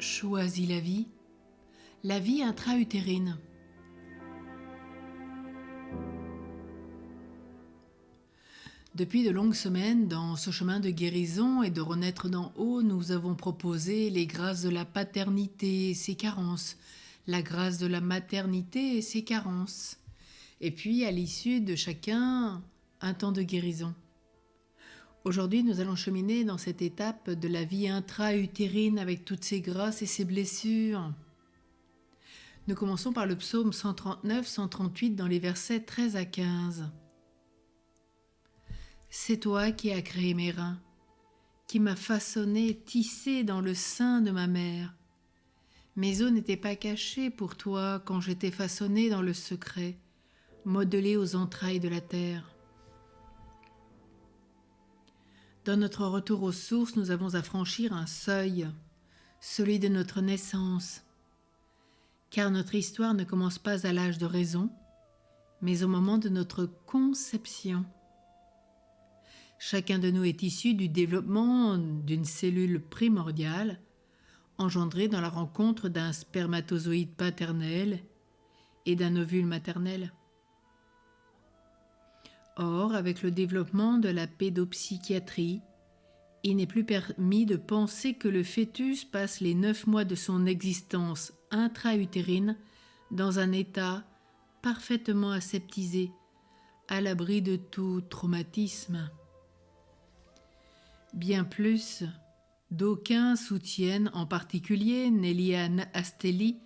choisis la vie intra-utérine. Depuis de longues semaines, dans ce chemin de guérison et de renaître d'en haut, nous avons proposé les grâces de la paternité et ses carences, la grâce de la maternité et ses carences, et puis à l'issue de chacun, un temps de guérison. Aujourd'hui, nous allons cheminer dans cette étape de la vie intra-utérine avec toutes ses grâces et ses blessures. Nous commençons par le psaume 139-138 dans les versets 13 à 15. C'est toi qui as créé mes reins, qui m'as façonné, tissé dans le sein de ma mère. Mes os n'étaient pas cachés pour toi quand j'étais façonné dans le secret, modelé aux entrailles de la terre. Dans notre retour aux sources, nous avons à franchir un seuil, celui de notre naissance, car notre histoire ne commence pas à l'âge de raison, mais au moment de notre conception. Chacun de nous est issu du développement d'une cellule primordiale, engendrée dans la rencontre d'un spermatozoïde paternel et d'un ovule maternel. Or, avec le développement de la pédopsychiatrie, il n'est plus permis de penser que le fœtus passe les 9 mois de son existence intra-utérine dans un état parfaitement aseptisé, à l'abri de tout traumatisme. Bien plus, d'aucuns soutiennent, en particulier Néliane Astelli,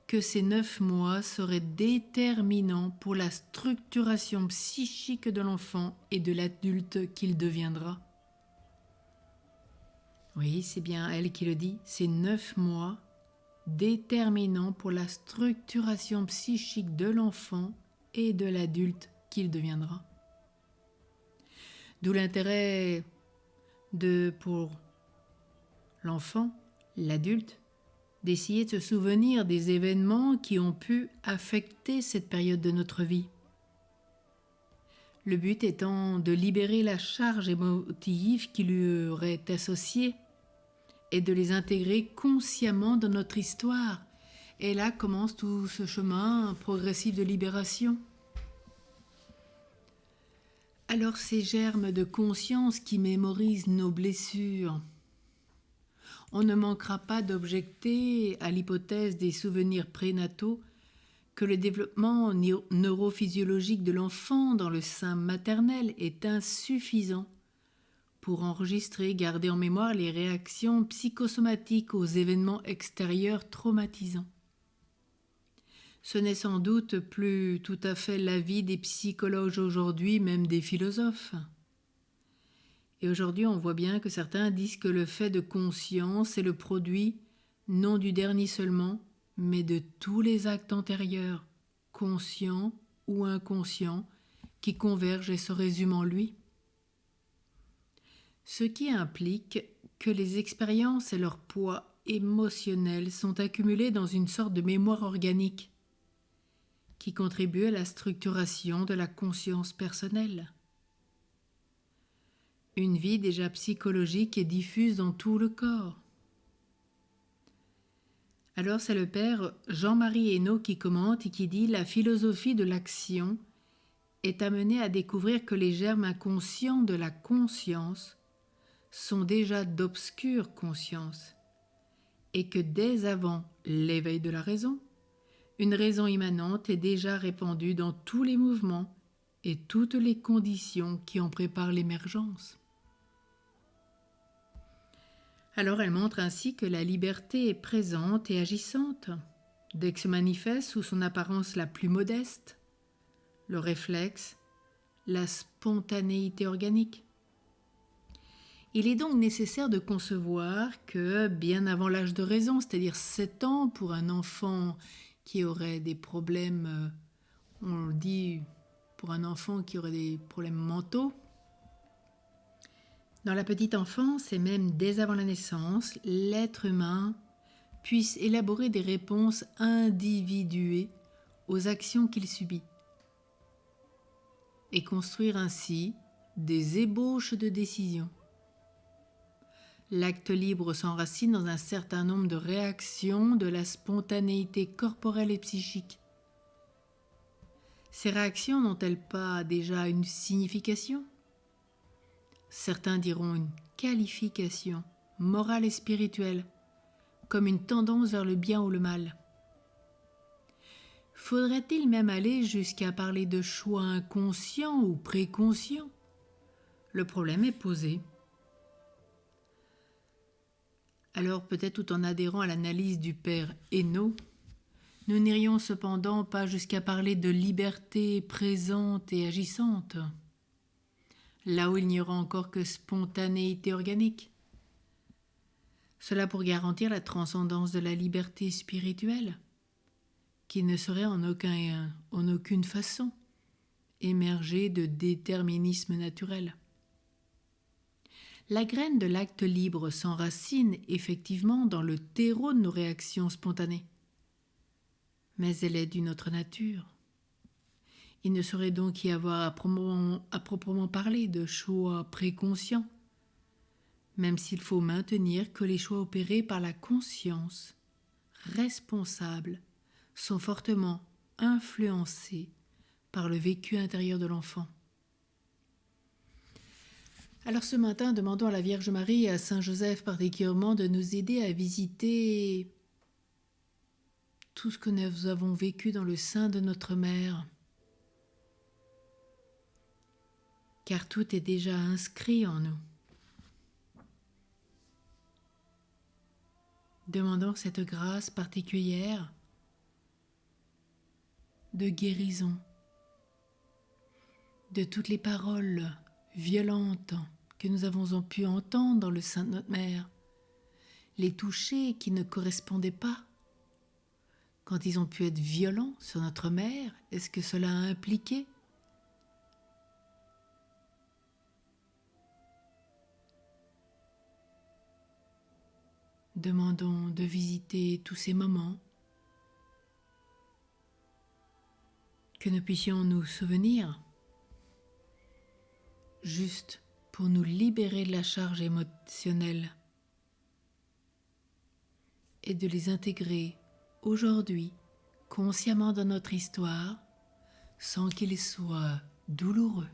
que ces 9 mois seraient déterminants pour la structuration psychique de l'enfant et de l'adulte qu'il deviendra. Oui, c'est bien elle qui le dit, ces 9 mois déterminants pour la structuration psychique de l'enfant et de l'adulte qu'il deviendra. D'où l'intérêt pour l'enfant, l'adulte, d'essayer de se souvenir des événements qui ont pu affecter cette période de notre vie. Le but étant de libérer la charge émotive qui lui aurait associée et de les intégrer consciemment dans notre histoire. Et là commence tout ce chemin progressif de libération. Alors ces germes de conscience qui mémorisent nos blessures, on ne manquera pas d'objecter à l'hypothèse des souvenirs prénataux que le développement neurophysiologique de l'enfant dans le sein maternel est insuffisant pour enregistrer et garder en mémoire les réactions psychosomatiques aux événements extérieurs traumatisants. Ce n'est sans doute plus tout à fait l'avis des psychologues aujourd'hui, même des philosophes. Et aujourd'hui, on voit bien que certains disent que le fait de conscience est le produit non du dernier seulement, mais de tous les actes antérieurs, conscients ou inconscients, qui convergent et se résument en lui. Ce qui implique que les expériences et leur poids émotionnel sont accumulés dans une sorte de mémoire organique qui contribue à la structuration de la conscience personnelle. Une vie déjà psychologique et diffuse dans tout le corps. Alors c'est le père Jean-Marie Hainaut qui commente et qui dit « La philosophie de l'action est amenée à découvrir que les germes inconscients de la conscience sont déjà d'obscures consciences et que dès avant l'éveil de la raison, une raison immanente est déjà répandue dans tous les mouvements et toutes les conditions qui en préparent l'émergence. » Alors elle montre ainsi que la liberté est présente et agissante, dès que se manifeste sous son apparence la plus modeste, le réflexe, la spontanéité organique. Il est donc nécessaire de concevoir que bien avant l'âge de raison, c'est-à-dire 7 ans pour un enfant qui aurait des problèmes, on le dit pour un enfant qui aurait des problèmes mentaux, dans la petite enfance et même dès avant la naissance, l'être humain puisse élaborer des réponses individuées aux actions qu'il subit et construire ainsi des ébauches de décisions. L'acte libre s'enracine dans un certain nombre de réactions de la spontanéité corporelle et psychique. Ces réactions n'ont-elles pas déjà une signification ? Certains diront une qualification morale et spirituelle, comme une tendance vers le bien ou le mal. Faudrait-il même aller jusqu'à parler de choix inconscient ou préconscient ? Le problème est posé. Alors peut-être tout en adhérant à l'analyse du père Hainaut, nous n'irions cependant pas jusqu'à parler de liberté présente et agissante, là où il n'y aura encore que spontanéité organique. Cela pour garantir la transcendance de la liberté spirituelle, qui ne saurait en aucune façon émerger de déterminisme naturel. La graine de l'acte libre s'enracine effectivement dans le terreau de nos réactions spontanées, mais elle est d'une autre nature. Il ne saurait donc y avoir à proprement parler de choix préconscients, même s'il faut maintenir que les choix opérés par la conscience responsable sont fortement influencés par le vécu intérieur de l'enfant. Alors ce matin, demandons à la Vierge Marie et à Saint Joseph particulièrement de nous aider à visiter tout ce que nous avons vécu dans le sein de notre mère, car tout est déjà inscrit en nous. Demandons cette grâce particulière de guérison de toutes les paroles violentes que nous avons pu entendre dans le sein de notre mère, les touchés qui ne correspondaient pas. Quand ils ont pu être violents sur notre mère, est-ce que cela a impliqué ? Demandons de visiter tous ces moments, que nous puissions nous souvenir, juste pour nous libérer de la charge émotionnelle et de les intégrer aujourd'hui, consciemment dans notre histoire, sans qu'ils soient douloureux.